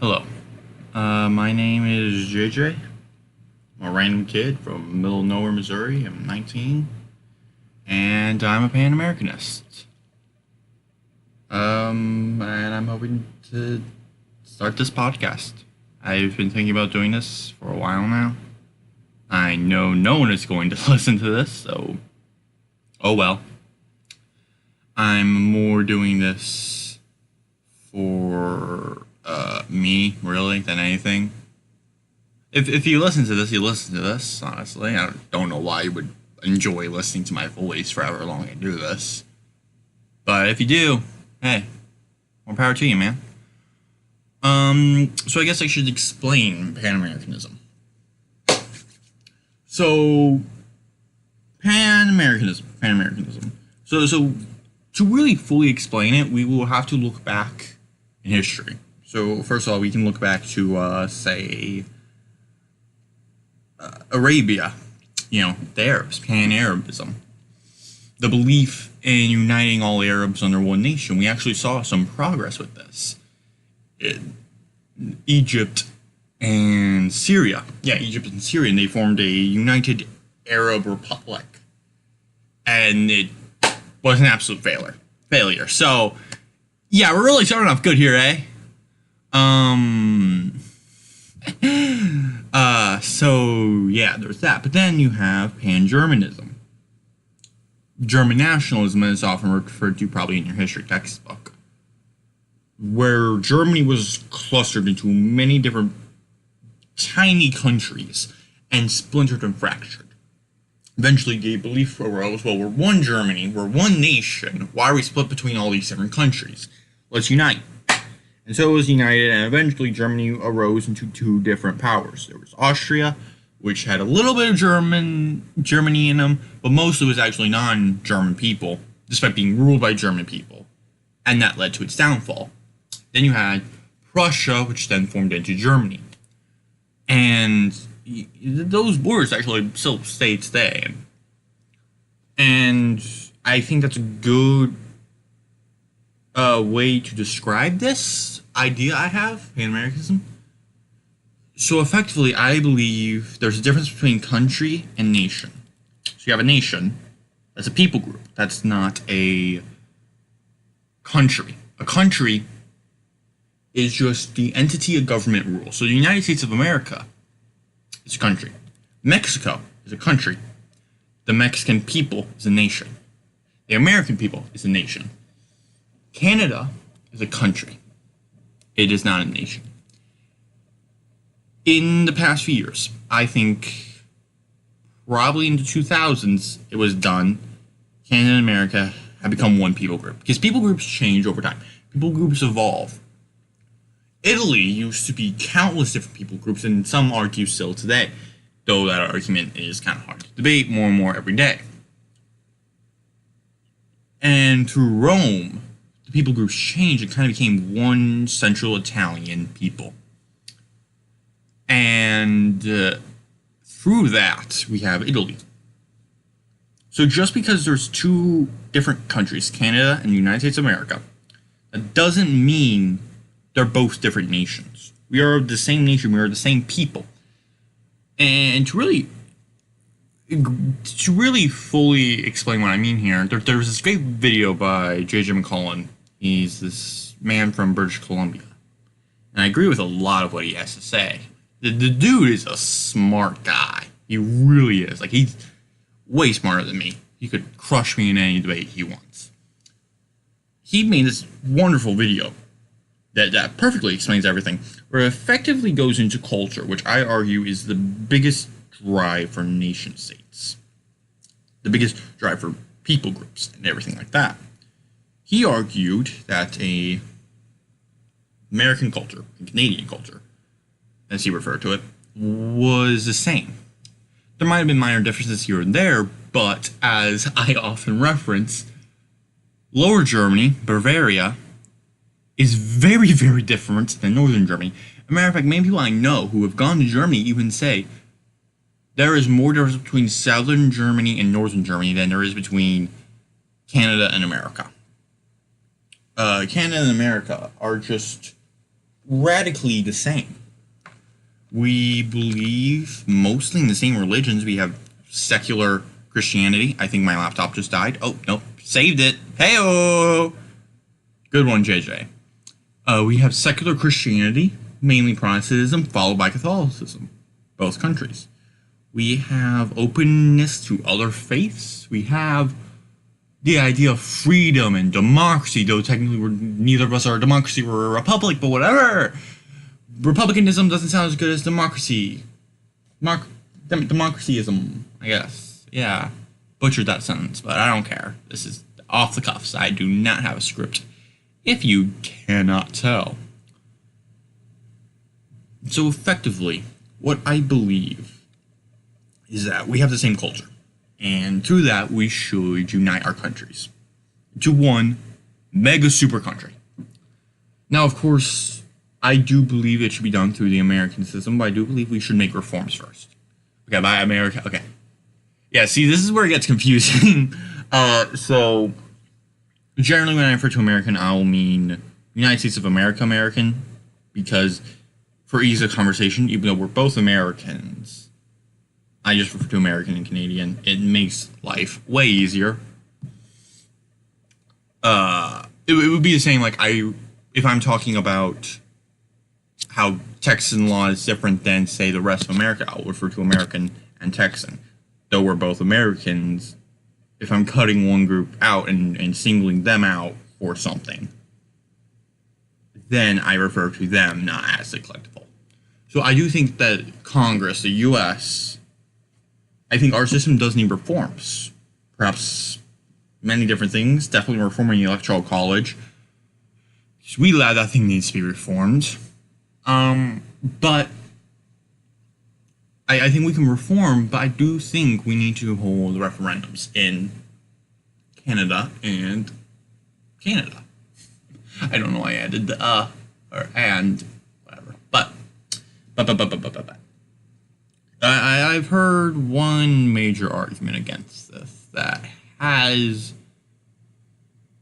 Hello. My name is JJ. I'm a random kid from middle of nowhere, Missouri. I'm 19, and I'm a Pan Americanist. And I'm hoping to start this podcast. I've been thinking about doing this for a while now. I know no one is going to listen to this, so oh well. I'm more doing this for me, really, than anything. If you listen to this, you listen to this, honestly. I don't know why you would enjoy listening to my voice for however long I do this. But if you do, hey, more power to you, man. So I guess I should explain Pan Americanism. So, Pan Americanism. So to really fully explain it, we will have to look back in history. So first of all, we can look back to, say, Arabia, the Arabs, Pan-Arabism. The belief in uniting all Arabs under one nation. We actually saw some progress with this. Egypt and Syria. Yeah, Egypt and Syria, and they formed a united Arab republic. And it was an absolute failure. So, yeah, we're really starting off good here, eh? So yeah, there's that. But then you have Pan-Germanism. German nationalism is often referred to probably in your history textbook, where Germany was clustered into many different tiny countries and splintered and fractured. Eventually, the belief arose, well, we're one Germany, we're one nation, why are we split between all these different countries? Let's unite. And so it was united, and eventually Germany arose into two different powers. There was Austria, which had a little bit of Germany in them, but mostly was actually non-German people, despite being ruled by German people. And that led to its downfall. Then you had Prussia, which then formed into Germany. And those borders actually still stay today. And I think that's a good way to describe this idea I have, Pan-Americanism. So effectively, I believe there's a difference between country and nation. So you have a nation, that's a people group, that's not a country. A country is just the entity of government rule. So the United States of America is a country. Mexico is a country. The Mexican people is a nation. The American people is a nation. Canada is a country. It is not a nation. In the past few years, I think probably in the 2000s, it was done. Canada and America have become one people group. Because people groups change over time. People groups evolve. Italy used to be countless different people groups, and some argue still today. Though that argument is kind of hard to debate more and more every day. And through Rome, the people groups changed and kind of became one central Italian people. And through that, we have Italy. So just because there's two different countries, Canada and the United States of America, that doesn't mean they're both different nations. We are the same nation, we are the same people. And to really fully explain what I mean here, there was this great video by J.J. McCullen. He's this man from British Columbia. And I agree with a lot of what he has to say. The dude is a smart guy. He really is. Like, he's way smarter than me. He could crush me in any debate he wants. He made this wonderful video that perfectly explains everything, where it effectively goes into culture, which I argue is the biggest drive for nation states. The biggest drive for people groups and everything like that. He argued that a American culture, and Canadian culture, as he referred to it, was the same. There might have been minor differences here and there, but as I often reference, Lower Germany, Bavaria, is very, very different than Northern Germany. As a matter of fact, many people I know who have gone to Germany even say there is more difference between Southern Germany and Northern Germany than there is between Canada and America. Canada and America are just radically the same. We believe mostly in the same religions. We have secular Christianity. I think my laptop just died. Oh, nope. Saved it. Hey-oh! Good one, JJ. We have secular Christianity, mainly Protestantism, followed by Catholicism. Both countries. We have openness to other faiths. We have the idea of freedom and democracy, though technically neither of us are a democracy, we're a republic, but whatever. Republicanism doesn't sound as good as democracy. Democracyism, I guess. Yeah. Butchered that sentence, but I don't care. This is off the cuffs. I do not have a script, if you cannot tell. So effectively, what I believe is that we have the same culture. And through that, we should unite our countries to one mega super country. Now, of course, I do believe it should be done through the American system, but I do believe we should make reforms first. Okay, by America. Okay. Yeah, see, this is where it gets confusing. So, generally when I refer to American, I'll mean United States of America American, because for ease of conversation, even though we're both Americans, I just refer to American and Canadian. It makes life way easier. It would be the same, like, if I'm talking about how Texan law is different than, say, the rest of America, I'll refer to American and Texan. Though we're both Americans, if I'm cutting one group out and singling them out for something, then I refer to them not as a collective whole. So I do think that Congress, the U.S., I think our system does need reforms. Perhaps many different things. Definitely reforming the Electoral College. We lad, that thing needs to be reformed. But I think we can reform, but I do think we need to hold referendums in Canada and Canada. I don't know why I added the or and whatever. But I've heard one major argument against this that has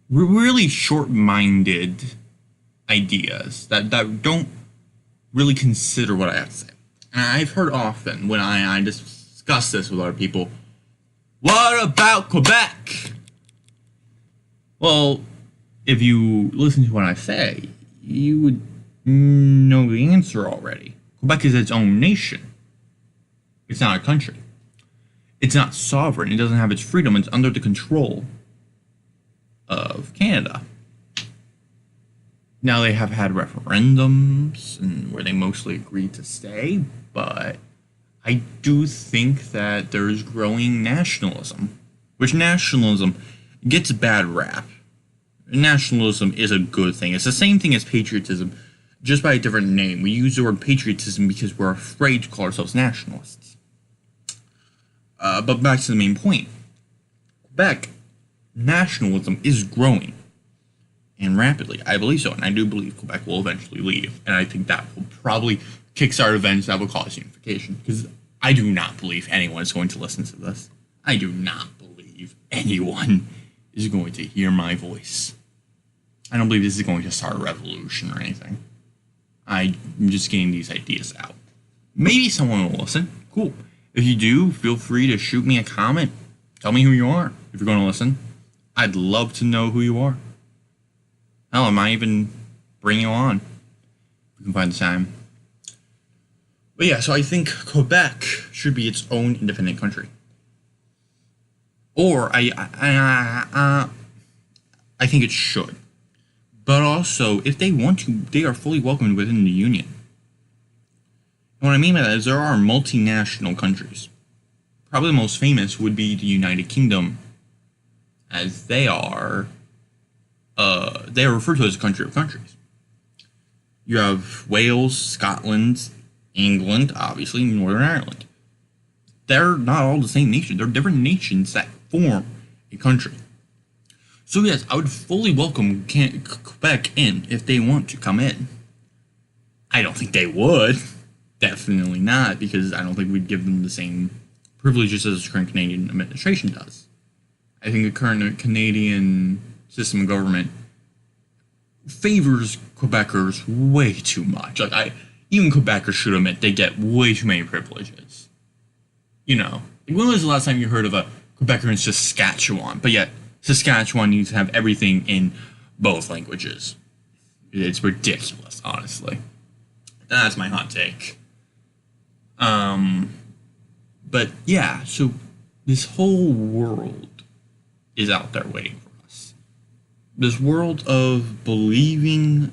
really short-minded ideas that don't really consider what I have to say. And I've heard often when I discuss this with other people, what about Quebec? Well, if you listen to what I say, you would know the answer already. Quebec is its own nation. It's not a country. It's not sovereign. It doesn't have its freedom. It's under the control of Canada. Now, they have had referendums and where they mostly agreed to stay, but I do think that there is growing nationalism, which nationalism gets a bad rap. Nationalism is a good thing. It's the same thing as patriotism, just by a different name. We use the word patriotism because we're afraid to call ourselves nationalists. But back to the main point. Quebec, nationalism is growing. And rapidly. I believe so. And I do believe Quebec will eventually leave. And I think that will probably kickstart events that will cause unification. Because I do not believe anyone is going to listen to this. I do not believe anyone is going to hear my voice. I don't believe this is going to start a revolution or anything. I'm just getting these ideas out. Maybe someone will listen. Cool. If you do, feel free to shoot me a comment. Tell me who you are if you're going to listen. I'd love to know who you are. Hell, I might even bring you on. We can find the time. But yeah, so I think Quebec should be its own independent country. Or I think it should. But also, if they want to, they are fully welcomed within the Union. And what I mean by that is there are multinational countries. Probably the most famous would be the United Kingdom, as they are referred to as a country of countries. You have Wales, Scotland, England, obviously, Northern Ireland. They're not all the same nation. They're different nations that form a country. So yes, I would fully welcome Quebec in if they want to come in. I don't think they would. Definitely not, because I don't think we'd give them the same privileges as the current Canadian administration does. I think the current Canadian system of government favors Quebecers way too much. Even Quebecers should admit they get way too many privileges. You know, when was the last time you heard of a Quebecer in Saskatchewan? But yet, Saskatchewan needs to have everything in both languages. It's ridiculous, honestly. That's my hot take. But yeah, so this whole world is out there waiting for us. This world of believing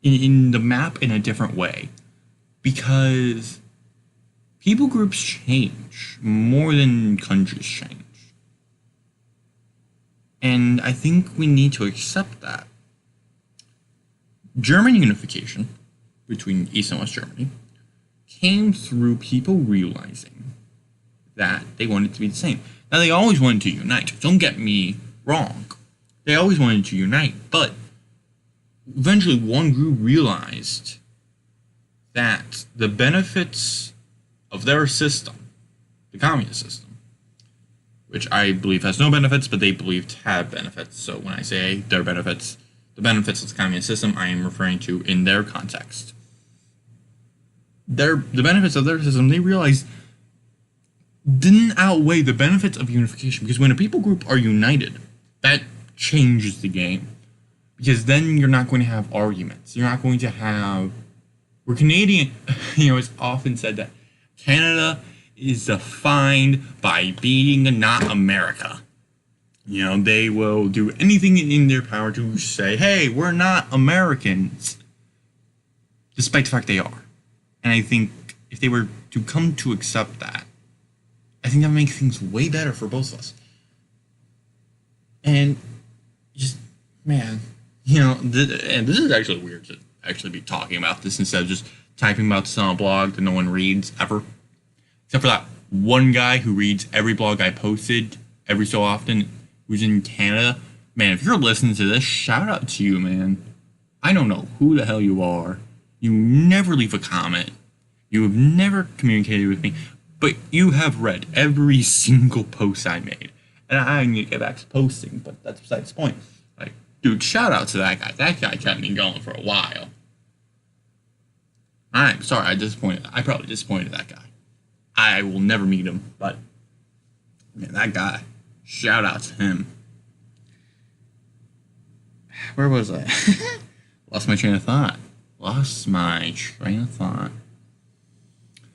in the map in a different way. Because people groups change more than countries change. And I think we need to accept that. German unification between East and West Germany came through people realizing that they wanted to be the same. Now, they always wanted to unite. Don't get me wrong. They always wanted to unite, but eventually one group realized that the benefits of their system, the communist system, which I believe has no benefits, but they believed had benefits. So when I say their benefits, the benefits of the communist system, I am referring to in their context. The benefits of their system, they realized, didn't outweigh the benefits of unification. Because when a people group are united, that changes the game. Because then you're not going to have arguments. You're not going to have... We're Canadian. It's often said that Canada is defined by being not America. They will do anything in their power to say, hey, we're not Americans. Despite the fact they are. And I think if they were to come to accept that, I think that would make things way better for both of us. And just, man, and this is actually weird to actually be talking about this instead of just typing about this on a blog that no one reads ever. Except for that one guy who reads every blog I posted every so often, who's in Canada. Man, if you're listening to this, shout out to you, man. I don't know who the hell you are. You never leave a comment. You have never communicated with me. But you have read every single post I made. And I need to get back to posting, but that's besides the point. Dude, shout out to that guy. That guy kept me going for a while. I'm sorry, I probably disappointed that guy. I will never meet him, but man, that guy. Shout out to him. Where was I? Lost my train of thought.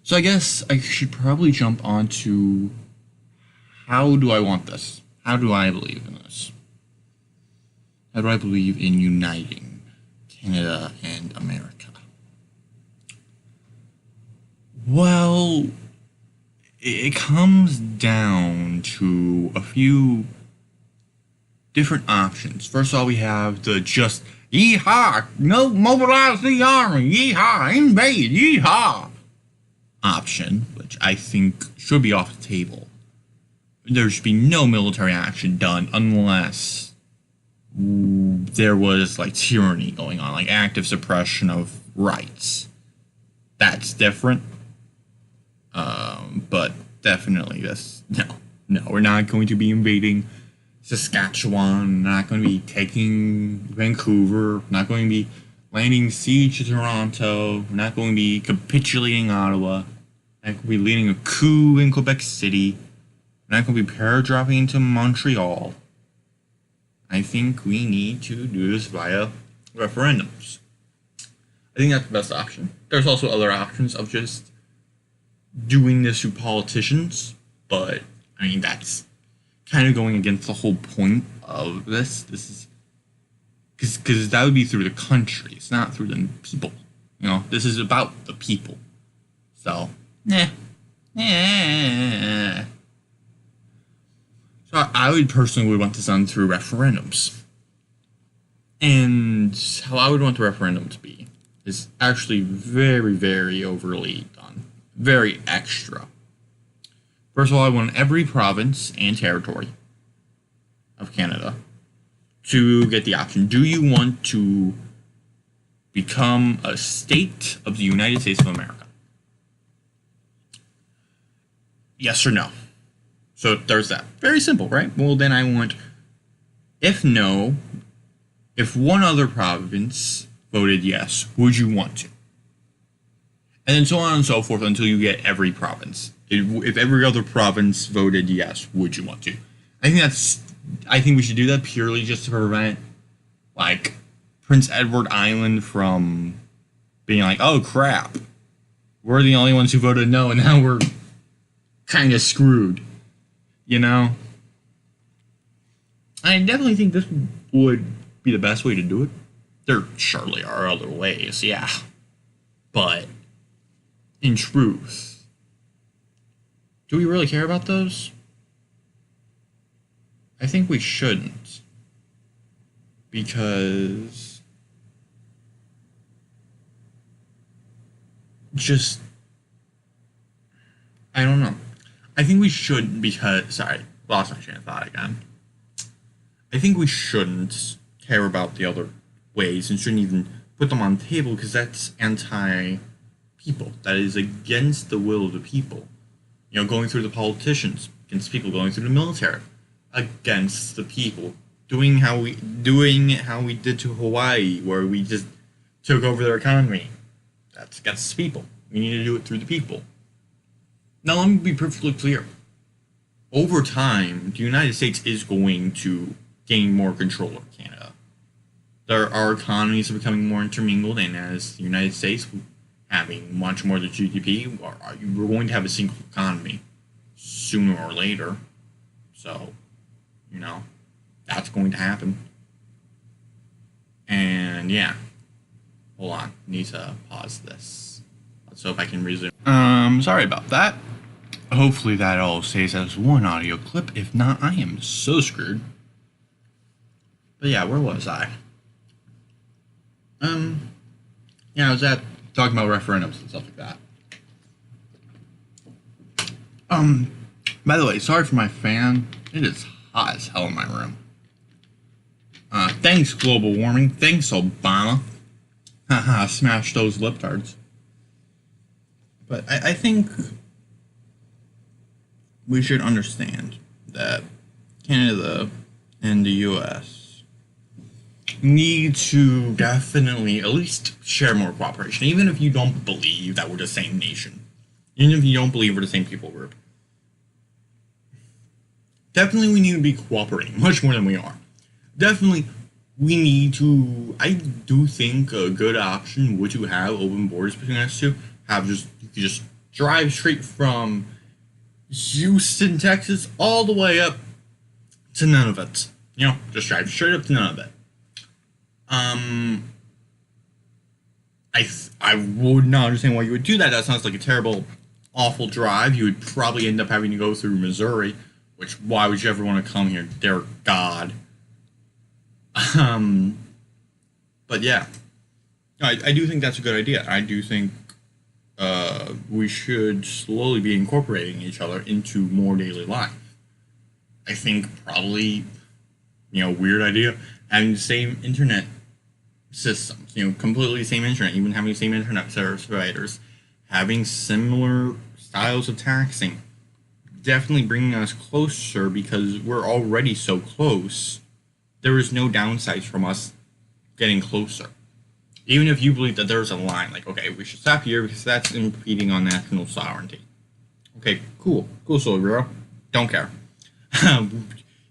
So I guess I should probably jump on to how do I want this? How do I believe in this? How do I believe in uniting Canada and America? Well, it comes down to a few different options. First of all, we have the just yeehaw, no, mobilize the army, yeehaw, invade, yeehaw option, which I think should be off the table. There should be no military action done unless there was tyranny going on, active suppression of rights. That's different. But definitely no, we're not going to be invading Saskatchewan, not going to be taking Vancouver, not going to be landing siege to Toronto, we're not going to be capitulating Ottawa, not going to be leading a coup in Quebec City, we're not going to be paradropping into Montreal. I think we need to do this via referendums. I think that's the best option. There's also other options of just doing this through politicians, but that's kind of going against the whole point of this. This is because that would be through the country. It's not through the people. This is about the people. So, So I would personally want this done through referendums. And how I would want the referendum to be is actually very, very overly done. Very extra. First of all, I want every province and territory of Canada to get the option. Do you want to become a state of the United States of America? Yes or no? So there's that. Very simple, right? Well, then I want, if no, if one other province voted yes, would you want to? And then so on and so forth until you get every province. If every other province voted yes, would you want to? I think we should do that purely just to prevent, like, Prince Edward Island from being like, oh crap, we're the only ones who voted no, and now we're kind of screwed, you know? I definitely think this would be the best way to do it. There surely are other ways, yeah. But, in truth, do we really care about those? I think we shouldn't. Because just, I don't know. I think we shouldn't because, sorry, lost my train of thought again. I think we shouldn't care about the other ways and shouldn't even put them on the table because that's anti-people. That is against the will of the people. You know, going through the politicians, against people, going through the military, against the people. Doing how we did to Hawaii, where we just took over their economy. That's against the people. We need to do it through the people. Now, let me be perfectly clear. Over time, the United States is going to gain more control of Canada. Our economies are becoming more intermingled, and as the United States having much more of the GDP, we're going to have a single economy sooner or later. So, you know, that's going to happen. And yeah. Hold on. Need to pause this. Let's hope I can resume. Sorry about that. Hopefully that all stays as one audio clip. If not, I am so screwed. But yeah, where was I? Yeah, I was talking about referendums and stuff like that. By the way, sorry for my fan. It is hot as hell in my room. Thanks, global warming. Thanks, Obama. Haha, smash those libtards. But I think we should understand that Canada and the U.S. need to definitely at least share more cooperation, even if you don't believe that we're the same nation. Even if you don't believe we're the same people group. Definitely we need to be cooperating much more than we are. Definitely we need to, I do think a good option would to have open borders between us two. You could just drive straight from Houston, Texas, all the way up to none of it. You know, just drive straight up to none of it. I would not understand why you would do that. That sounds like a terrible, awful drive. You would probably end up having to go through Missouri, which, why would you ever want to come here? Dear God. But yeah. I do think that's a good idea. I do think we should slowly be incorporating each other into more daily life. I think probably, weird idea, having the same internet systems, completely the same internet, even having the same internet service providers, having similar styles of taxing, definitely bringing us closer because we're already so close. There is no downsides from us getting closer. Even if you believe that there's a line, like, okay, we should stop here because that's impeding on national sovereignty. Okay, cool, soy bro. Don't care.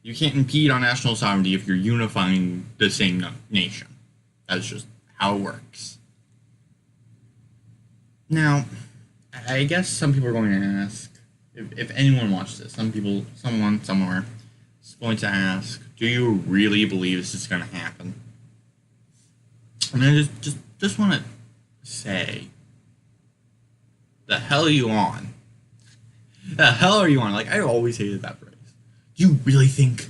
You can't impede on national sovereignty if you're unifying the same nation. That's just how it works. Now, I guess some people are going to ask, if anyone watched this, someone somewhere is going to ask, do you really believe this is going to happen? And I just want to say, the hell are you on? The hell are you on? Like, I always hated that phrase. Do you really think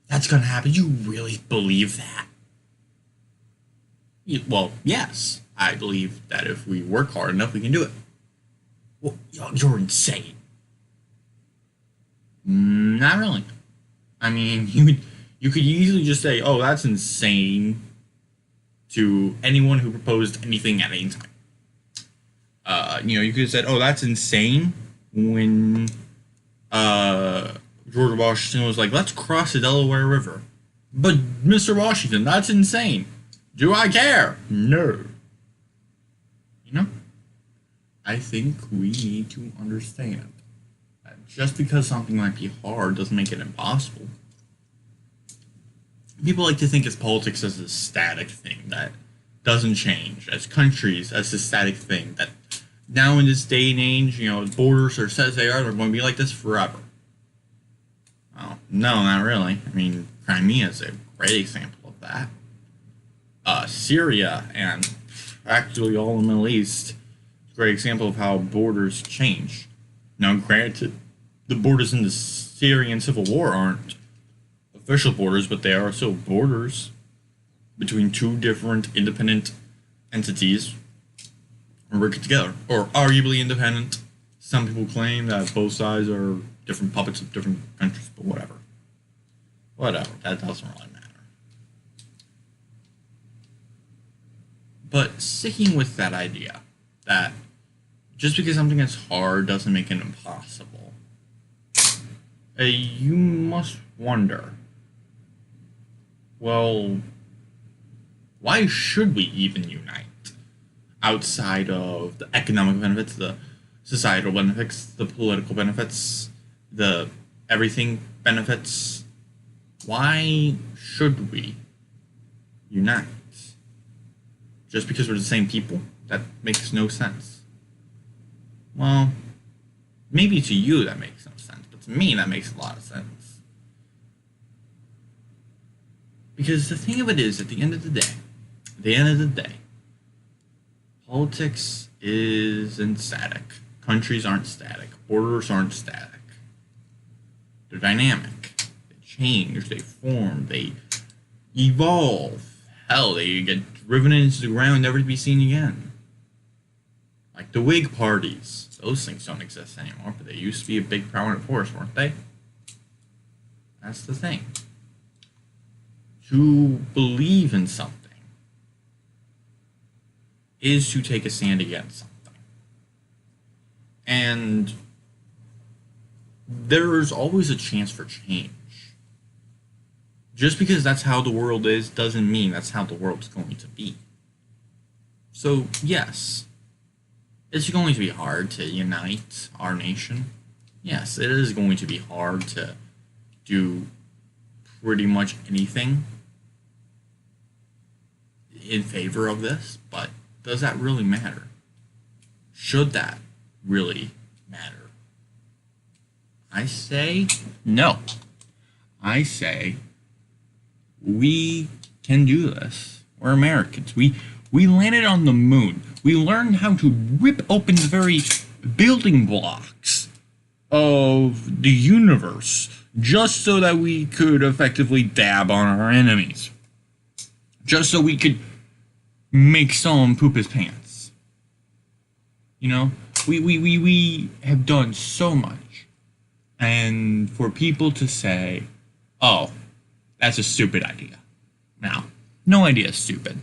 that's going to happen? You really believe that? Well, yes. I believe that if we work hard enough, we can do it. Well, you're insane. Not really. I mean, you could easily just say, oh, that's insane, to anyone who proposed anything at any time. You could have said, oh, that's insane, when George Washington was like, let's cross the Delaware River. But, Mr. Washington, that's insane. Do I care? No. You know? I think we need to understand that just because something might be hard doesn't make it impossible. People like to think of politics as a static thing that doesn't change, as countries as a static thing that now in this day and age, borders are set as they are, they're going to be like this forever. Well, no, not really. I mean, Crimea is a great example of that. Syria and actually all the Middle East, a great example of how borders change. Now, granted, the borders in the Syrian civil war aren't official borders, but they are still borders between two different independent entities working together, or arguably independent. Some people claim that both sides are different puppets of different countries, but whatever. That doesn't really matter. But sticking with that idea that just because something is hard doesn't make it impossible, you must wonder, well, why should we even unite? Outside of the economic benefits, the societal benefits, the political benefits, the everything benefits, why should we unite? Just because we're the same people? That makes no sense. Well, maybe to you that makes no sense, but to me that makes a lot of sense. Because the thing of it is, at the end of the day, politics isn't static. Countries aren't static. Borders aren't static. They're dynamic. They change. They form. They evolve. Hell, they get driven into the ground, never to be seen again. Like the Whig parties. Those things don't exist anymore, but they used to be a big prominent force, weren't they? That's the thing. To believe in something is to take a stand against something. And there's always a chance for change. Just because that's how the world is doesn't mean that's how the world's going to be. So, yes, it's going to be hard to unite our nation. Yes, it is going to be hard to do pretty much anything in favor of this, but does that really matter? Should that really matter? I say no. I say we can do this. We're Americans. We landed on the moon. We learned how to rip open the very building blocks of the universe just so that we could effectively dab on our enemies. Just so we could make someone poop his pants. We have done so much. And for people to say, oh, that's a stupid idea. No idea is stupid.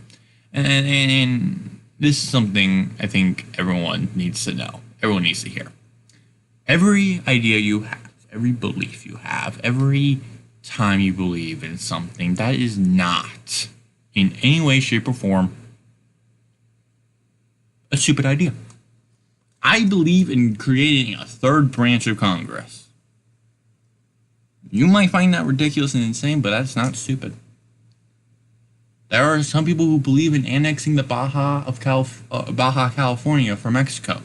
And this is something I think everyone needs to know. Everyone needs to hear. Every idea you have, every belief you have, every time you believe in something, that is not in any way, shape, or form a stupid idea. I believe in creating a third branch of Congress. You might find that ridiculous and insane, but that's not stupid. There are some people who believe in annexing the Baja California from Mexico.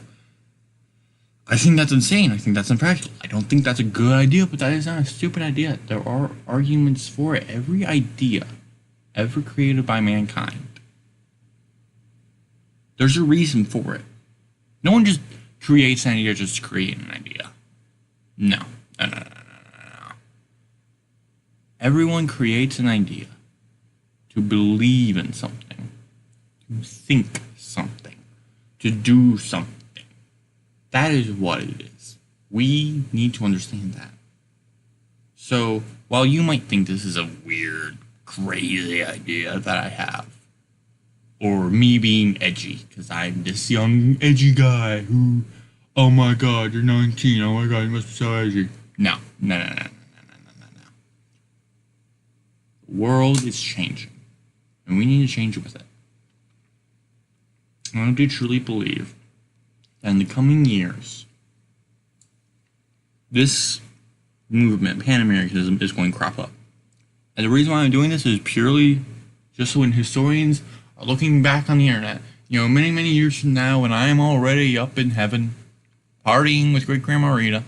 I think that's insane. I think that's impractical. I don't think that's a good idea, but that is not a stupid idea. There are arguments for it. Every idea ever created by mankind, there's a reason for it. No one just creates an idea just to create an idea. No. Everyone creates an idea to believe in something, to think something, to do something. That is what it is. We need to understand that. So, while you might think this is a weird, crazy idea that I have, or me being edgy, because I'm this young, edgy guy who, oh my god, you're 19, oh my god, you must be so edgy. No. The world is changing, and we need to change with it. I do truly believe that in the coming years, this movement, Pan Americanism, is going to crop up. And the reason why I'm doing this is purely just so when historians are looking back on the internet, many, many years from now, when I am already up in heaven, partying with Great Grandma Rita,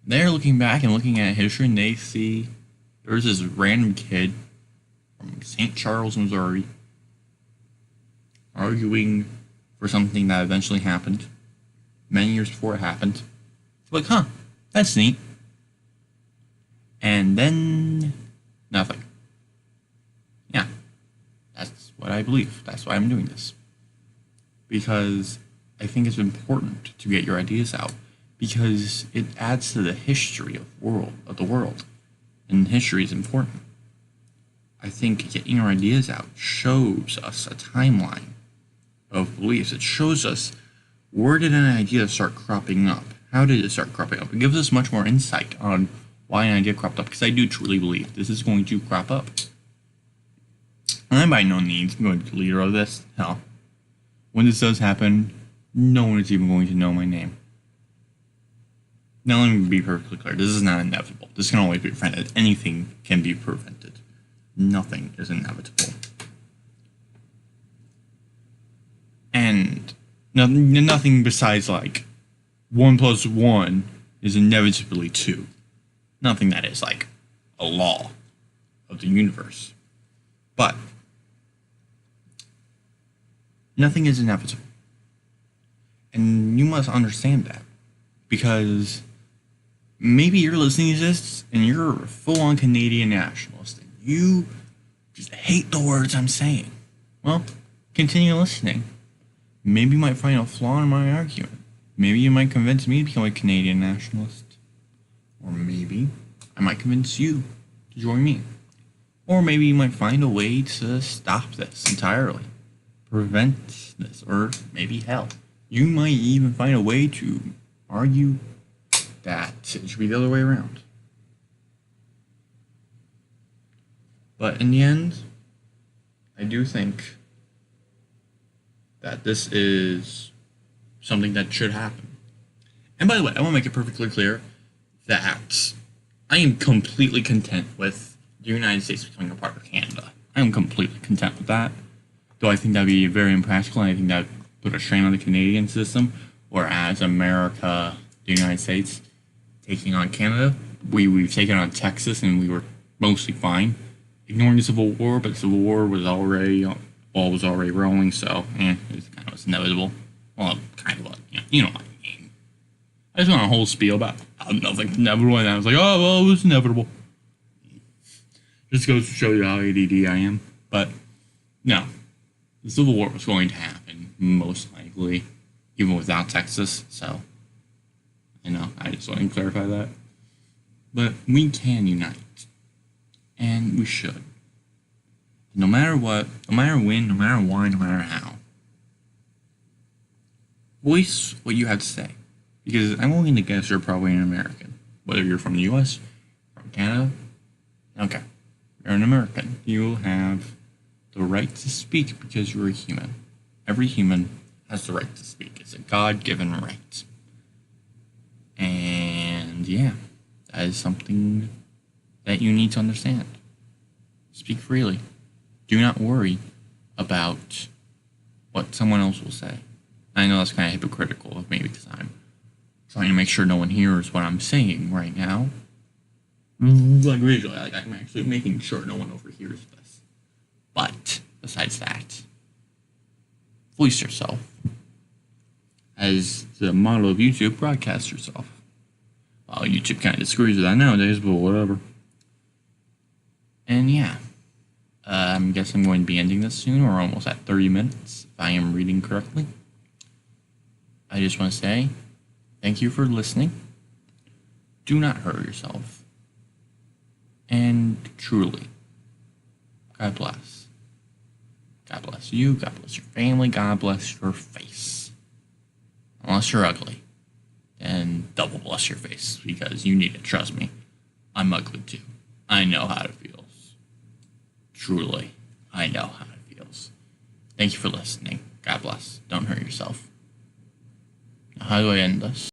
they're looking back and looking at history, and they see there's this random kid from St. Charles, Missouri, arguing for something that eventually happened many years before it happened. It's like, huh, that's neat. And then nothing. Yeah, that's what I believe. That's why I'm doing this. Because I think it's important to get your ideas out, because it adds to the history of the world. And history is important. I think getting our ideas out shows us a timeline of beliefs. It shows us, where did an idea start cropping up? How did it start cropping up? It gives us much more insight on why an idea cropped up, because I do truly believe this is going to crop up. And I'm by no means going to delete all of this. Hell, when this does happen, no one is even going to know my name. Now, let me be perfectly clear. This is not inevitable. This can always be prevented. Anything can be prevented. Nothing is inevitable. And nothing besides, 1 + 1 is inevitably 2. Nothing that is, a law of the universe. But nothing is inevitable. And you must understand that. Because maybe you're listening to this and you're a full-on Canadian nationalist and you just hate the words I'm saying. Well, continue listening. Maybe you might find a flaw in my argument. Maybe you might convince me to become a Canadian nationalist. Or maybe I might convince you to join me. Or maybe you might find a way to stop this entirely. Prevent this. Or maybe hell, you might even find a way to argue that it should be the other way around. But in the end, I do think that this is something that should happen. And by the way, I want to make it perfectly clear that I am completely content with the United States becoming a part of Canada. I am completely content with that. Though I think that would be very impractical, and I think that would put a strain on the Canadian system, whereas America, the United States, taking on Canada, we've taken on Texas, and we were mostly fine. Ignoring the Civil War, but the Civil War was already, ball was already rolling, so, it was inevitable. Well, kind of, you know what I mean. I just went on a whole spiel about nothing inevitable, and I was like, oh, well, it was inevitable. Just goes to show you how ADD I am. But, no. The Civil War was going to happen, most likely, even without Texas, so, I just want to clarify that. But we can unite. And we should. No matter what, no matter when, no matter why, no matter how. Voice what you have to say. Because I'm willing to guess you're probably an American. Whether you're from the US, from Canada. Okay. You're an American. You have the right to speak because you're a human. Every human has the right to speak. It's a God-given right. And yeah, that is something that you need to understand. Speak freely. Do not worry about what someone else will say. I know that's kind of hypocritical of me because I'm trying to make sure no one hears what I'm saying right now. Visually, I'm actually making sure no one overhears this. But, besides that, voice yourself. As the motto of YouTube, broadcast yourself. Well, YouTube kind of disagrees with that nowadays, but whatever. And yeah, I guess I'm going to be ending this soon. We're almost at 30 minutes, if I am reading correctly. I just want to say thank you for listening. Do not hurt yourself. And truly, God bless. God bless you, God bless your family, God bless your face. Unless you're ugly, then double bless your face, because you need it, trust me. I'm ugly too. I know how it feels. Truly, I know how it feels. Thank you for listening. God bless. Don't hurt yourself. Now, how do I end this?